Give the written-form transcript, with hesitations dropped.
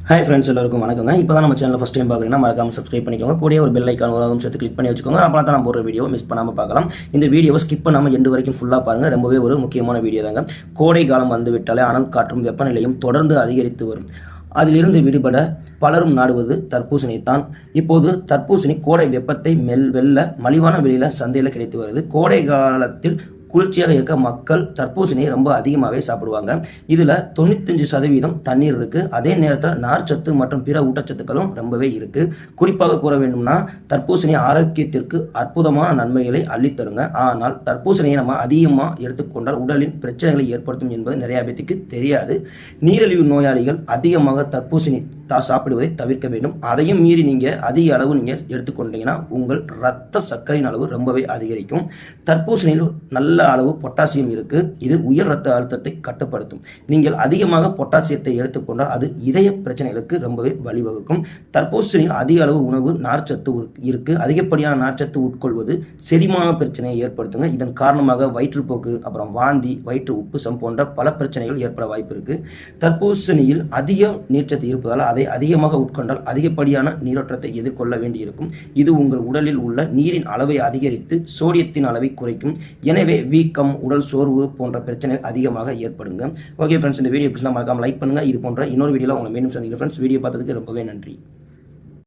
Hi friends, எல்லாருக்கும் வணக்கங்க. இப்போ தான் நம்ம சேனல் ஃபஸ்ட் டைம் பார்க்குறீங்கன்னா மறக்காம சப்ஸ்கிரைப் பண்ணிக்கோங்க. கூடயே ஒரு பெல் ஐக்கான் ஒரு சேர்த்து கிளிக் பண்ணி வச்சுக்கோங்க. அப்போ தான் நம்ம ஒரு வீடியோ மிஸ் பண்ணாமல் பார்க்கலாம். இந்த வீடியோவை ஸ்கிப் பண்ணாமல் எண்டு வரைக்கும் ஃபுல்லாக பாருங்கள். ரொம்பவே ஒரு முக்கியமான வீடியோ தாங்க. கோடை காலம் வந்து விட்டாலே அனல் காற்றும் வெப்பநிலையும் தொடர்ந்து அதிகரித்து வரும். அதிலிருந்து விடுபட பலரும் நாடுவது தர்பூசணித்தான். இப்போது தர்பூசணி கோடை வெப்பத்தை வெல்ல மலிவான விலையில் சந்தையில் கிடைத்து வருது. கோடை காலத்தில் குளிர்ச்சியாக இருக்க மக்கள் தர்பூசணியை ரொம்ப அதிகமாகவே சாப்பிடுவாங்க. இதில் 95% தண்ணீர் இருக்குது. அதே நேரத்தில் நார்ச்சத்து மற்றும் பிற ஊட்டச்சத்துக்களும் ரொம்பவே இருக்குது. குறிப்பாக கூற வேண்டும்னா தர்பூசணி ஆரோக்கியத்திற்கு அற்புதமான நன்மைகளை அள்ளித்தருங்க. ஆனால் தர்பூசணியை நம்ம அதிகமாக எடுத்துக்கொண்டால் உடலின் பிரச்சனைகளை ஏற்படுத்தும் என்பது நிறைய பேருக்கு தெரியாது. நீரிழிவு நோயாளிகள் அதிகமாக தர்பூசணி சாப்பிடுவதை தவிர்க்க வேண்டும். அதையும் மீறி நீங்கள் அதிக அளவு நீங்கள் எடுத்துக்கொண்டீங்கன்னா உங்கள் இரத்த சர்க்கரையின் அளவு ரொம்பவே அதிகரிக்கும். தர்பூசணியில் நல்ல அளவு பொட்டாசியம் இருக்கு. இது உயர் ரத்த அழுத்தத்தை கட்டுப்படுத்தும். நீங்கள் அதிகமாக பொட்டாசியத்தை எடுத்துக்கொண்டால் அது இதய பிரச்சனைகளுக்கு ரொம்பவே வழிவகுக்கும். தர்பூசணியில் அதிக அளவு உணவு நார்ச்சத்து இருக்கு. அதிகப்படியான நார்ச்சத்து உட்கொள்வது செரிமான பிரச்சனையை ஏற்படுத்துங்க. இதன் காரணமாக வயிற்றுப்போக்கு, அப்புறம் வாந்தி, வயிற்று உப்புசம் போன்ற பல பிரச்சனைகள் ஏற்பட வாய்ப்பு இருக்கு. தர்பூசணியில் அதிக நீர்ச்சத்து இருப்பதால் அதை அதிகமாக உட்கொண்டால் அதிகப்படியான நீரோட்டத்தை எதிர்கொள்ள வேண்டியிருக்கும். இது உங்கள் உடலில் உள்ள நீரின் அளவை அதிகரித்து சோடியத்தின் அளவை குறைக்கும். எனவே வீக்கம், உடல் சோர்வு போன்ற பிரச்சனைகள் அதிகமாக ஏற்படுங்க. ஓகே ஃப்ரெண்ட்ஸ், இந்த வீடியோ பிடிச்சா மறக்காம லைக் பண்ணுங்க. இது போன்ற இன்னொரு வீடியோவில் உங்களை மீண்டும் சந்திக்கிறேன் ஃப்ரெண்ட்ஸ். வீடியோ பார்த்ததுக்கு ரொம்பவே நன்றி.